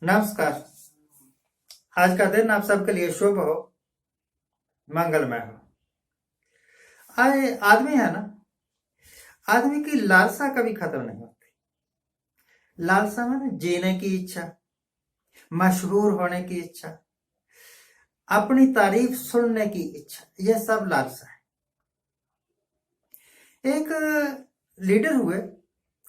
नमस्कार। आज का दिन आप सबके लिए शुभ हो, मंगलमय हो। आए आदमी है ना, आदमी की लालसा कभी खत्म नहीं होती। लालसा माने जीने की इच्छा, मशहूर होने की इच्छा, अपनी तारीफ सुनने की इच्छा, यह सब लालसा है। एक लीडर हुए,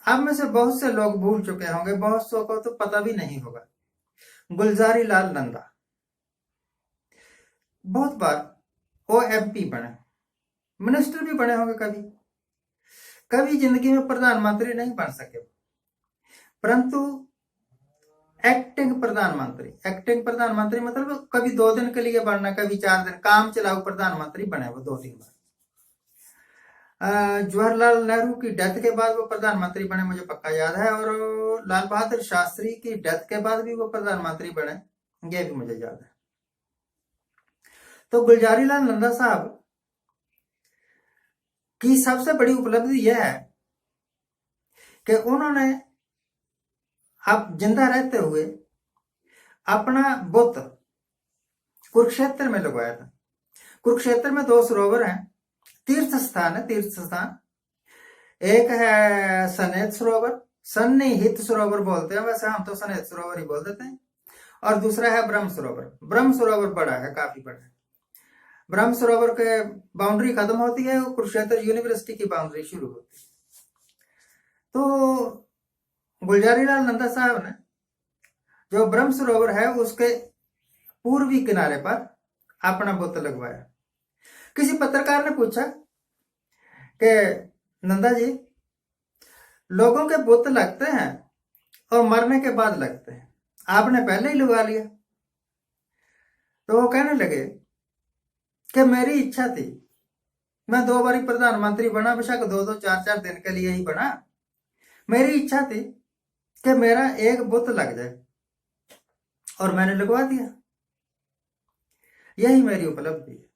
आप में से बहुत से लोग भूल चुके होंगे, बहुत सौ को तो पता भी नहीं होगा। गुलजारी लाल नंदा बहुत बार वो एमपी बने, मिनिस्टर भी बने होंगे, कभी कभी जिंदगी में प्रधानमंत्री नहीं बन सके, परंतु एक्टिंग प्रधानमंत्री मतलब कभी 2 दिन के लिए बनना, कभी 4 दिन, काम चलाऊ प्रधानमंत्री बने वो 2-3 बार। जवाहरलाल नेहरू की डेथ के बाद वो प्रधानमंत्री बने, मुझे पक्का याद है। और लाल बहादुर शास्त्री की डेथ के बाद भी वो प्रधानमंत्री बने, ये भी मुझे याद है। तो गुलजारी लाल नंदा साहब की सबसे बड़ी उपलब्धि यह है कि उन्होंने अब जिंदा रहते हुए अपना बुत कुरुक्षेत्र में लगवाया था। कुरुक्षेत्र में 2 सरोवर हैं, तीर्थ स्थान। एक है सनेत सरोवर, सन्निहित सरोवर बोलते हैं, वैसे हम तो सनेत सरोवर ही बोल देते हैं। और दूसरा है ब्रह्म सरोवर। ब्रह्म सरोवर बड़ा है, काफी बड़ा है। ब्रह्म सरोवर के बाउंड्री खत्म होती है, कुरुक्षेत्र यूनिवर्सिटी की बाउंड्री शुरू होती है। तो गुलजारी लाल नंदा साहब ने जो ब्रह्म सरोवर है उसके पूर्वी किनारे पर अपना बुत लगवाया। किसी पत्रकार ने पूछा कि नंदा जी, लोगों के बुत लगते हैं और मरने के बाद लगते हैं, आपने पहले ही लगवा लिया। तो वो कहने लगे कि मेरी इच्छा थी, मैं 2 बारी प्रधानमंत्री बना, बेशक 2-2, 4-4 दिन के लिए ही बना। मेरी इच्छा थी कि मेरा एक बुत लग जाए और मैंने लगवा दिया। यही मेरी उपलब्धि है।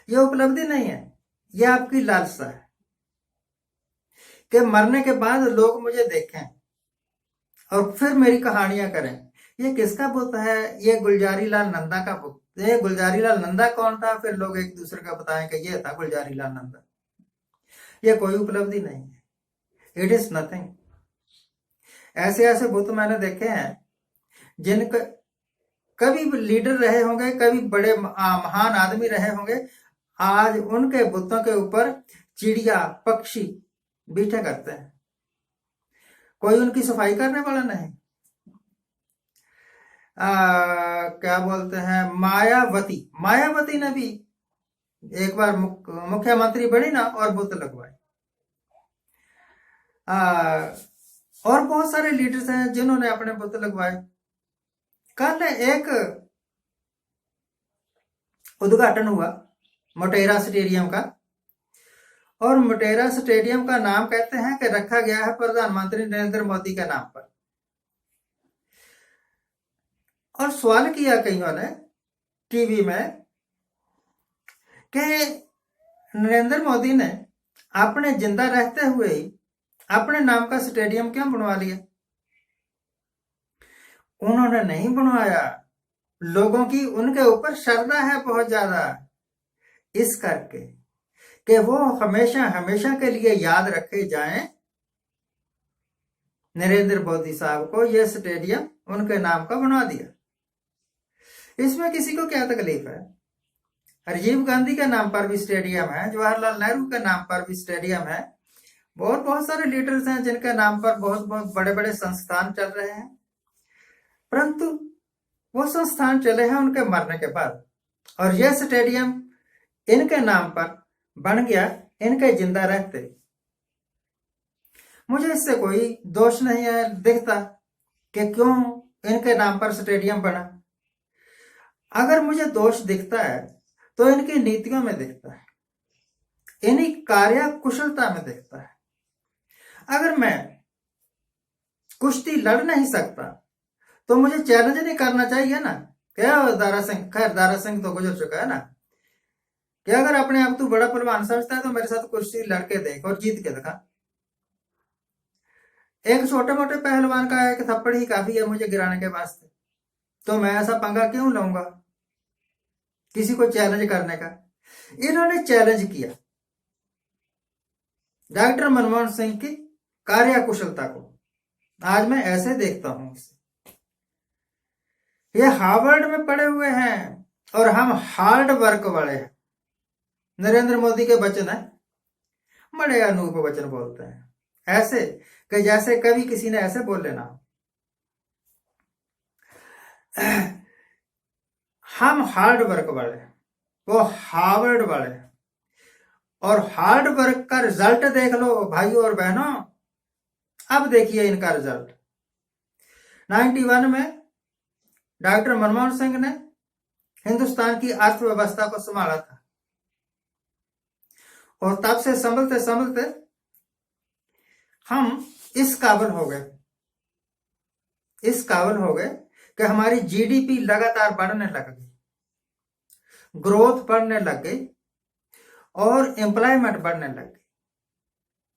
यह उपलब्धि नहीं है, यह आपकी लालसा है कि मरने के बाद लोग मुझे देखें और फिर मेरी कहानियां करें। ये किसका बुत है? ये गुलजारी लाल नंदा का बुत। ये गुलजारी लाल नंदा कौन था? फिर लोग एक दूसरे का बताएं कि ये था गुलजारी लाल नंदा। ये कोई उपलब्धि नहीं है, इट इज नथिंग। ऐसे ऐसे बुत मैंने देखे हैं जिनके कभी लीडर रहे होंगे, कभी बड़े महान आदमी रहे होंगे, आज उनके बुतों के ऊपर चिड़िया पक्षी बैठे करते हैं, कोई उनकी सफाई करने वाला नहीं। क्या बोलते हैं, मायावती ने भी एक बार मुख्यमंत्री बनी ना और बुत लगवाए। और बहुत सारे लीडर्स हैं जिन्होंने अपने बुत लगवाए। कल एक उद्घाटन हुआ मोटेरा स्टेडियम का, और मोटेरा स्टेडियम का नाम कहते हैं कि रखा गया है प्रधानमंत्री नरेंद्र मोदी के नाम पर। और सवाल किया कईयों ने टीवी में कि नरेंद्र मोदी ने अपने जिंदा रहते हुए ही अपने नाम का स्टेडियम क्यों बनवा लिया? उन्होंने नहीं बनवाया, लोगों की उनके ऊपर श्रद्धा है बहुत ज्यादा, इस करके कि वो हमेशा हमेशा के लिए याद रखे जाएं नरेंद्र मोदी साहब को। यह स्टेडियम उनके नाम का बनवा दिया। इसमें किसी को क्या तकलीफ है? राजीव गांधी के नाम पर भी स्टेडियम है, जवाहरलाल नेहरू के नाम पर भी स्टेडियम है, बहुत सारे लीडर्स हैं जिनके नाम पर बहुत बहुत बड़े बड़े संस्थान चल रहे हैं, परंतु वो संस्थान चले हैं उनके मरने के बाद, और यह स्टेडियम इनके नाम पर बन गया इनके जिंदा रहते। मुझे इससे कोई दोष नहीं है दिखता कि क्यों इनके नाम पर स्टेडियम बना। अगर मुझे दोष दिखता है तो इनकी नीतियों में दिखता है, इन्हीं कार्य कुशलता में दिखता है। अगर मैं कुश्ती लड़ नहीं सकता तो मुझे चैलेंज नहीं करना चाहिए ना। क्या दारा सिंह, खैर दारा सिंह तो गुजर चुका है ना, कि अगर अपने आप तू बड़ा पहलवान समझता है तो मेरे साथ कुश्ती लड़के देख और जीत के दिखा। एक छोटे मोटे पहलवान का एक थप्पड़ ही काफी है मुझे गिराने के वास्ते, तो मैं ऐसा पंगा क्यों लूंगा किसी को चैलेंज करने का। इन्होंने चैलेंज किया डॉक्टर मनमोहन सिंह की कार्यकुशलता को। आज मैं ऐसे देखता हूं इसे, ये हार्वर्ड में पढ़े हुए हैं और हम हार्ड वर्क वाले हैं। नरेंद्र मोदी के वचन है, बड़े अनूप वचन बोलते हैं ऐसे कि जैसे कभी किसी ने ऐसे बोल लेना। हम हार्ड वर्क वाले, वो हार्वर्ड वाले, और हार्ड वर्क का रिजल्ट देख लो भाइयों और बहनों। अब देखिए इनका रिजल्ट। 91 में डॉक्टर मनमोहन सिंह ने हिंदुस्तान की अर्थव्यवस्था को संभाला था, और तब से संभलते संभलते हम इस काबिल हो गए कि हमारी जीडीपी लगातार बढ़ने लग गई, ग्रोथ बढ़ने लग गई और एम्प्लॉयमेंट बढ़ने लग गई।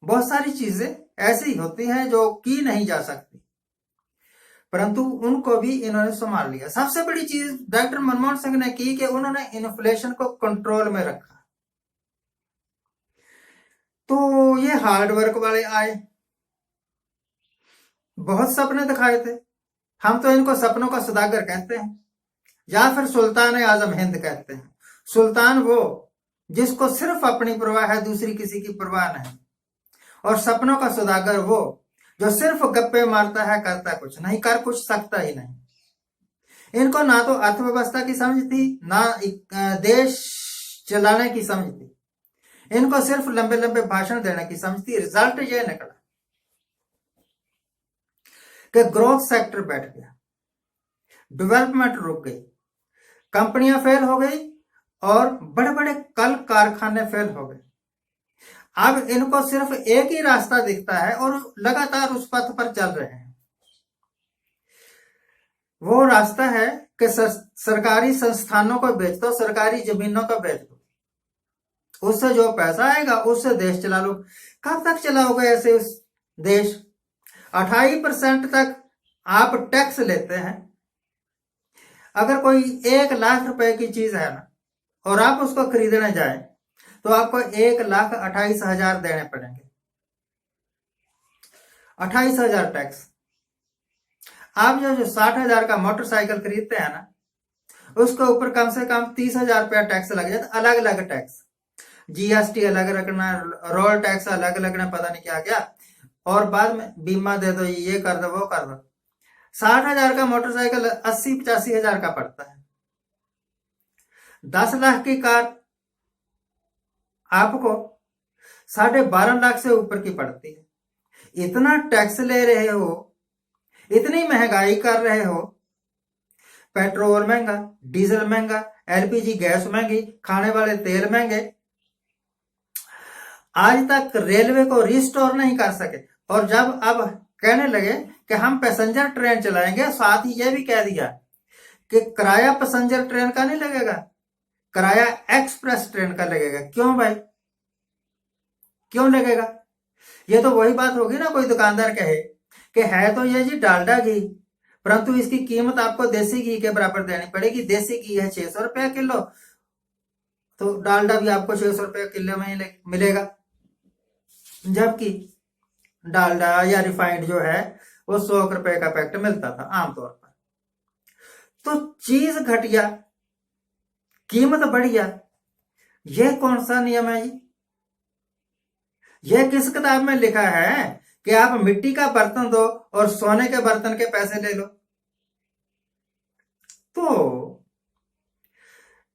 बहुत सारी चीजें ऐसी होती हैं जो की नहीं जा सकती, परंतु उनको भी इन्होंने संभाल लिया। सबसे बड़ी चीज डॉक्टर मनमोहन सिंह ने की कि उन्होंने इन्फ्लेशन को कंट्रोल में रखा। तो ये हार्ड वर्क वाले आए, बहुत सपने दिखाए थे। हम तो इनको सपनों का सौदागर कहते हैं, या फिर सुल्तान आजम हिंद कहते हैं। सुल्तान वो जिसको सिर्फ अपनी परवाह है, दूसरी किसी की परवाह नहीं। और सपनों का सौदागर वो जो सिर्फ गप्पे मारता है, करता कुछ नहीं, कर कुछ सकता ही नहीं। इनको ना तो अर्थव्यवस्था की समझ थी, ना देश चलाने की समझ थी, इनको सिर्फ लंबे लंबे भाषण देने की समझ थी। रिजल्ट ये निकला कि ग्रोथ सेक्टर बैठ गया, डेवलपमेंट रुक गई, कंपनियां फेल हो गई और बड़े बड़े कल कारखाने फेल हो गए। अब इनको सिर्फ एक ही रास्ता दिखता है और लगातार उस पथ पर चल रहे हैं। वो रास्ता है कि सरकारी संस्थानों को बेच दो, सरकारी जमीनों को बेच दो, उससे जो पैसा आएगा उससे देश चला लो। कब तक चलाओगे ऐसे उस देश? 28% तक आप टैक्स लेते हैं। अगर कोई 1 लाख रुपए की चीज है ना, और आप उसको खरीदने जाए तो आपको 1,28,000 देने पड़ेंगे। 28,000 टैक्स। आप जो 60,000 का मोटरसाइकिल खरीदते हैं ना, उसके ऊपर कम से कम 30,000 रुपया टैक्स लग जाता। अलग अलग टैक्स, जीएसटी अलग रखना, रोड टैक्स अलग लगना, पता नहीं क्या क्या, और बाद में बीमा दे दो, ये कर दो, वो कर दो। 60,000 का मोटरसाइकिल 80-85,000 का पड़ता है। 10 लाख की कार आपको 12.5 लाख से ऊपर की पड़ती है। इतना टैक्स ले रहे हो, इतनी महंगाई कर रहे हो, पेट्रोल महंगा, डीजल महंगा, एलपीजी गैस महंगी, खाने वाले तेल महंगे। आज तक रेलवे को रिस्टोर नहीं कर सके, और जब अब कहने लगे कि हम पैसेंजर ट्रेन चलाएंगे, साथ ही यह भी कह दिया कि किराया पैसेंजर ट्रेन का नहीं लगेगा, किराया एक्सप्रेस ट्रेन का लगेगा। क्यों भाई, क्यों लगेगा? ये तो वही बात होगी ना, कोई दुकानदार कहे कि है तो ये जी डालडा घी, परंतु इसकी कीमत आपको देसी घी के बराबर देनी पड़ेगी। देसी घी है 600 रुपया किलो, तो डालडा भी आपको 600 रुपया किलो में मिलेगा। जबकि डालडा या रिफाइंड जो है वो 100 रुपए का पैकेट मिलता था आमतौर पर। तो चीज घटिया, कीमत बढ़िया, यह कौन सा नियम है जी? यह किस किताब में लिखा है कि आप मिट्टी का बर्तन दो और सोने के बर्तन के पैसे ले लो? तो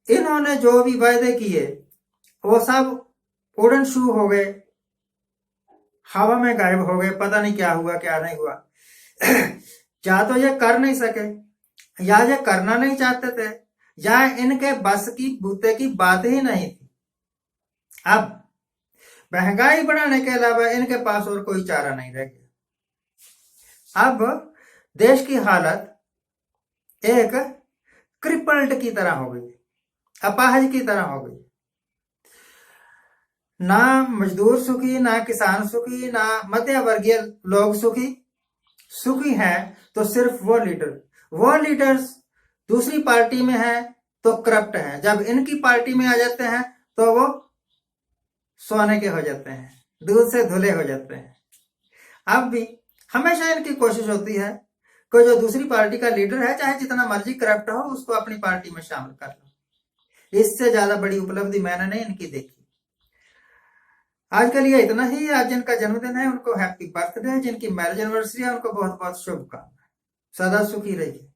इन्होंने जो भी वायदे किए वो सब उड़न शू हो गए, हवा में गायब हो गए। पता नहीं क्या हुआ क्या नहीं हुआ। या तो ये कर नहीं सके, या ये करना नहीं चाहते थे, या इनके बस की बूते की बात ही नहीं थी। अब महंगाई बढ़ाने के अलावा इनके पास और कोई चारा नहीं रह गया। अब देश की हालत एक क्रिपल्ड की तरह हो गई, अपाहज की तरह हो गई। ना मजदूर सुखी, ना किसान सुखी, ना मध्य वर्गीय लोग सुखी, सुखी हैं तो सिर्फ वो लीडर्स दूसरी पार्टी में हैं तो करप्ट हैं। जब इनकी पार्टी में आ जाते हैं तो वो सोने के हो जाते हैं, दूध से धुले हो जाते हैं। अब भी हमेशा इनकी कोशिश होती है कि जो दूसरी पार्टी का लीडर है, चाहे जितना मर्जी करप्ट हो, उसको अपनी पार्टी में शामिल कर लो। इससे ज्यादा बड़ी उपलब्धि मैंने नहीं इनकी देखी। आज के लिए इतना ही। आज जिनका जन्मदिन है उनको हैप्पी बर्थडे, जिनकी मैरिज एनिवर्सरी है उनको बहुत बहुत शुभकामनाएं। सदा सुखी रहिए।